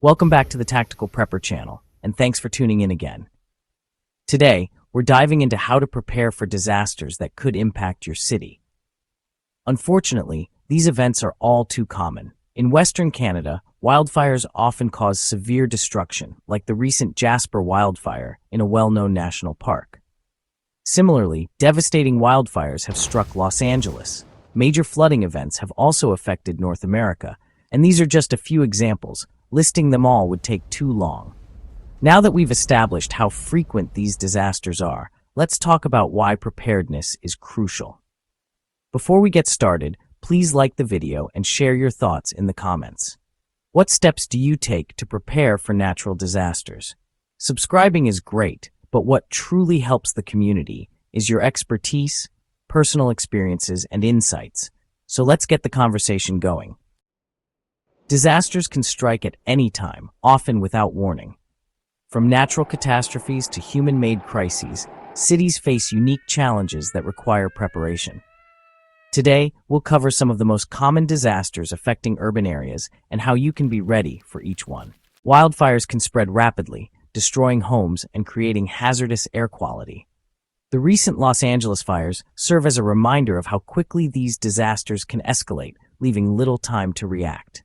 Welcome back to the Tactical Prepper channel, and thanks for tuning in again. Today, we're diving into how to prepare for disasters that could impact your city. Unfortunately, these events are all too common. In Western Canada, wildfires often cause severe destruction, like the recent Jasper wildfire in a well-known national park. Similarly, devastating wildfires have struck Los Angeles. Major flooding events have also affected North America, and these are just a few examples. Listing them all would take too long. Now that we've established how frequent these disasters are, let's talk about why preparedness is crucial. Before we get started, please like the video and share your thoughts in the comments. What steps do you take to prepare for natural disasters? Subscribing is great, but what truly helps the community is your expertise, personal experiences, and insights. So let's get the conversation going. Disasters can strike at any time, often without warning. From natural catastrophes to human-made crises, cities face unique challenges that require preparation. Today, we'll cover some of the most common disasters affecting urban areas and how you can be ready for each one. Wildfires can spread rapidly, destroying homes and creating hazardous air quality. The recent Los Angeles fires serve as a reminder of how quickly these disasters can escalate, leaving little time to react.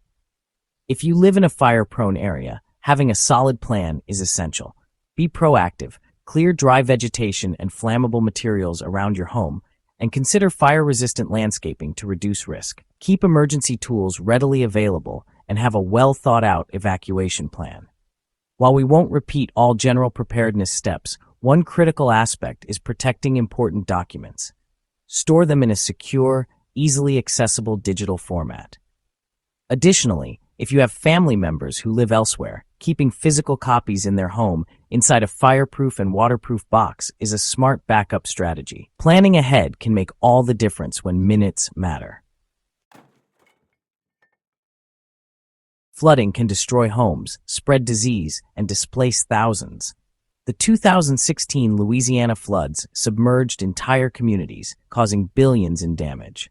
If you live in a fire-prone area, having a solid plan is essential. Be proactive, clear dry vegetation and flammable materials around your home, and consider fire-resistant landscaping to reduce risk. Keep emergency tools readily available and have a well-thought-out evacuation plan. While we won't repeat all general preparedness steps, one critical aspect is protecting important documents. Store them in a secure, easily accessible digital format. Additionally, if you have family members who live elsewhere, keeping physical copies in their home inside a fireproof and waterproof box is a smart backup strategy. Planning ahead can make all the difference when minutes matter. Flooding can destroy homes, spread disease, and displace thousands. The 2016 Louisiana floods submerged entire communities, causing billions in damage.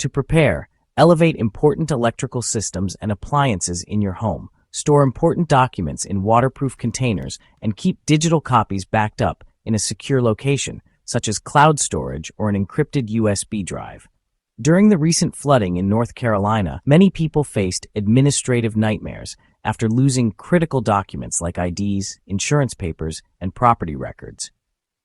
To prepare, elevate important electrical systems and appliances in your home, store important documents in waterproof containers, and keep digital copies backed up in a secure location, such as cloud storage or an encrypted USB drive. During the recent flooding in North Carolina, many people faced administrative nightmares after losing critical documents like IDs, insurance papers, and property records.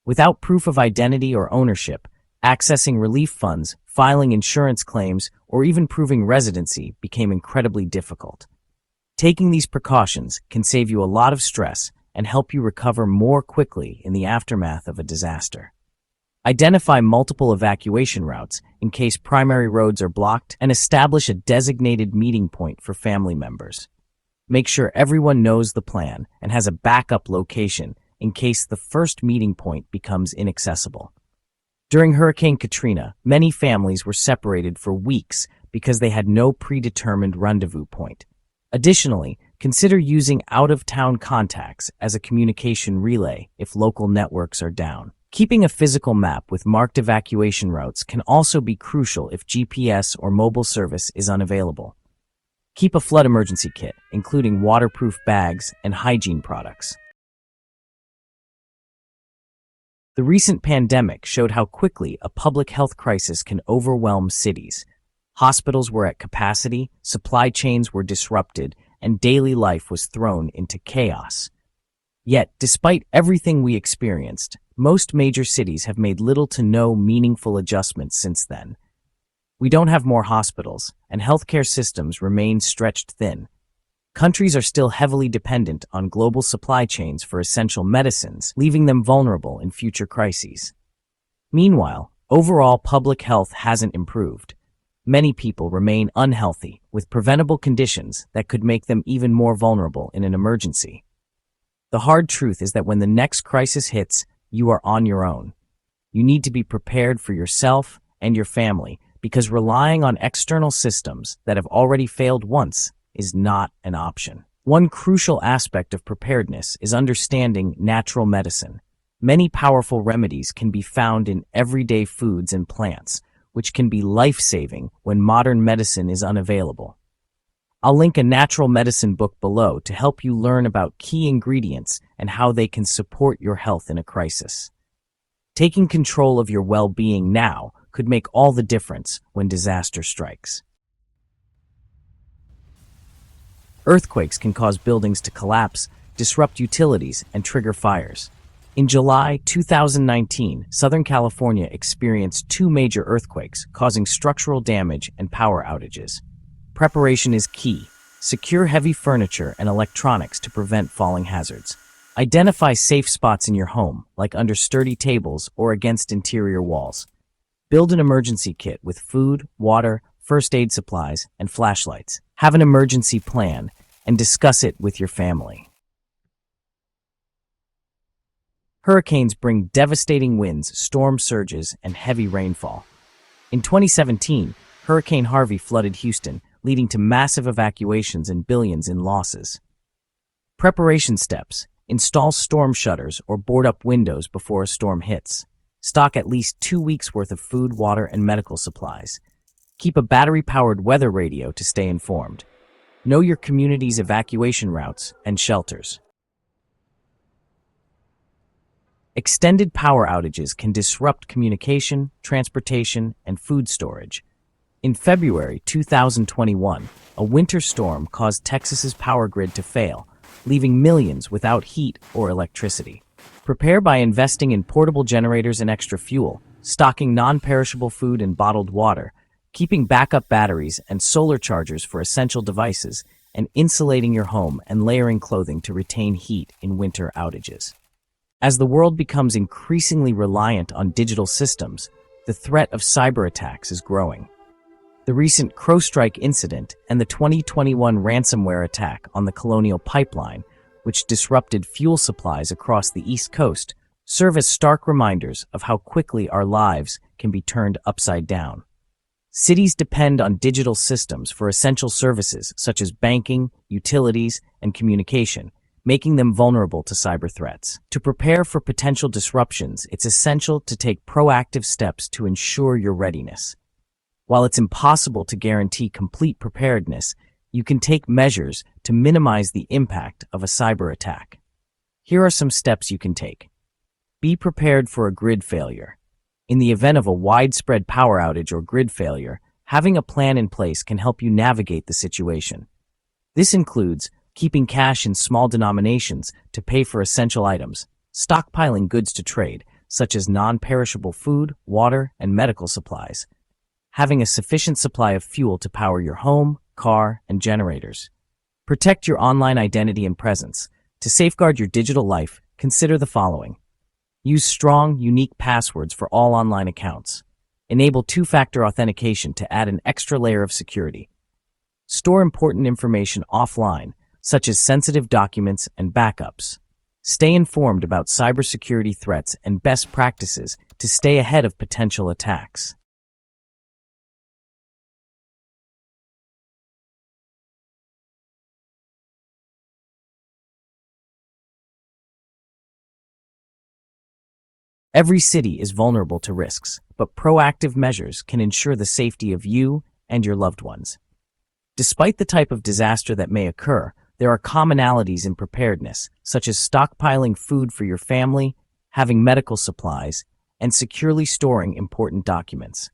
Without proof of identity or ownership, accessing relief funds, filing insurance claims, or even proving residency became incredibly difficult. Taking these precautions can save you a lot of stress and help you recover more quickly in the aftermath of a disaster. Identify multiple evacuation routes in case primary roads are blocked, and establish a designated meeting point for family members. Make sure everyone knows the plan and has a backup location in case the first meeting point becomes inaccessible. During Hurricane Katrina, many families were separated for weeks because they had no predetermined rendezvous point. Additionally, consider using out-of-town contacts as a communication relay if local networks are down. Keeping a physical map with marked evacuation routes can also be crucial if GPS or mobile service is unavailable. Keep a flood emergency kit, including waterproof bags and hygiene products. The recent pandemic showed how quickly a public health crisis can overwhelm cities. Hospitals were at capacity, supply chains were disrupted, and daily life was thrown into chaos. Yet, despite everything we experienced, most major cities have made little to no meaningful adjustments since then. We don't have more hospitals, and healthcare systems remain stretched thin. Countries are still heavily dependent on global supply chains for essential medicines, leaving them vulnerable in future crises. Meanwhile, overall public health hasn't improved. Many people remain unhealthy, with preventable conditions that could make them even more vulnerable in an emergency. The hard truth is that when the next crisis hits, you are on your own. You need to be prepared for yourself and your family, because relying on external systems that have already failed once is not an option. One crucial aspect of preparedness is understanding natural medicine. Many powerful remedies can be found in everyday foods and plants, which can be life-saving when modern medicine is unavailable. I'll link a natural medicine book below to help you learn about key ingredients and how they can support your health in a crisis. Taking control of your well-being now could make all the difference when disaster strikes. Earthquakes can cause buildings to collapse, disrupt utilities, and trigger fires. In July 2019, Southern California experienced 2 major earthquakes, causing structural damage and power outages. Preparation is key. Secure heavy furniture and electronics to prevent falling hazards. Identify safe spots in your home, like under sturdy tables or against interior walls. Build an emergency kit with food, water, first aid supplies, and flashlights. Have an emergency plan and discuss it with your family. Hurricanes bring devastating winds, storm surges, and heavy rainfall. In 2017, Hurricane Harvey flooded Houston, leading to massive evacuations and billions in losses. Preparation steps: install storm shutters or board up windows before a storm hits. Stock at least 2 weeks' worth of food, water, and medical supplies. Keep a battery-powered weather radio to stay informed. Know your community's evacuation routes and shelters. Extended power outages can disrupt communication, transportation, and food storage. In February 2021, a winter storm caused Texas's power grid to fail, leaving millions without heat or electricity. Prepare by investing in portable generators and extra fuel, stocking non-perishable food and bottled water, keeping backup batteries and solar chargers for essential devices, and insulating your home and layering clothing to retain heat in winter outages. As the world becomes increasingly reliant on digital systems, the threat of cyberattacks is growing. The recent CrowdStrike incident and the 2021 ransomware attack on the Colonial Pipeline, which disrupted fuel supplies across the East Coast, serve as stark reminders of how quickly our lives can be turned upside down. Cities depend on digital systems for essential services such as banking, utilities, and communication, making them vulnerable to cyber threats. To prepare for potential disruptions, it's essential to take proactive steps to ensure your readiness. While it's impossible to guarantee complete preparedness, you can take measures to minimize the impact of a cyber attack. Here are some steps you can take. Be prepared for a grid failure. In the event of a widespread power outage or grid failure, having a plan in place can help you navigate the situation. This includes keeping cash in small denominations to pay for essential items, stockpiling goods to trade, such as non-perishable food, water, and medical supplies, having a sufficient supply of fuel to power your home, car, and generators. Protect your online identity and presence. To safeguard your digital life, consider the following. Use strong, unique passwords for all online accounts. Enable two-factor authentication to add an extra layer of security. Store important information offline, such as sensitive documents and backups. Stay informed about cybersecurity threats and best practices to stay ahead of potential attacks. Every city is vulnerable to risks, but proactive measures can ensure the safety of you and your loved ones. Despite the type of disaster that may occur, there are commonalities in preparedness, such as stockpiling food for your family, having medical supplies, and securely storing important documents.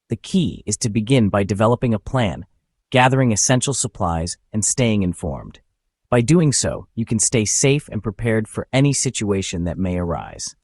The key is to begin by developing a plan, gathering essential supplies, and staying informed. By doing so, you can stay safe and prepared for any situation that may arise.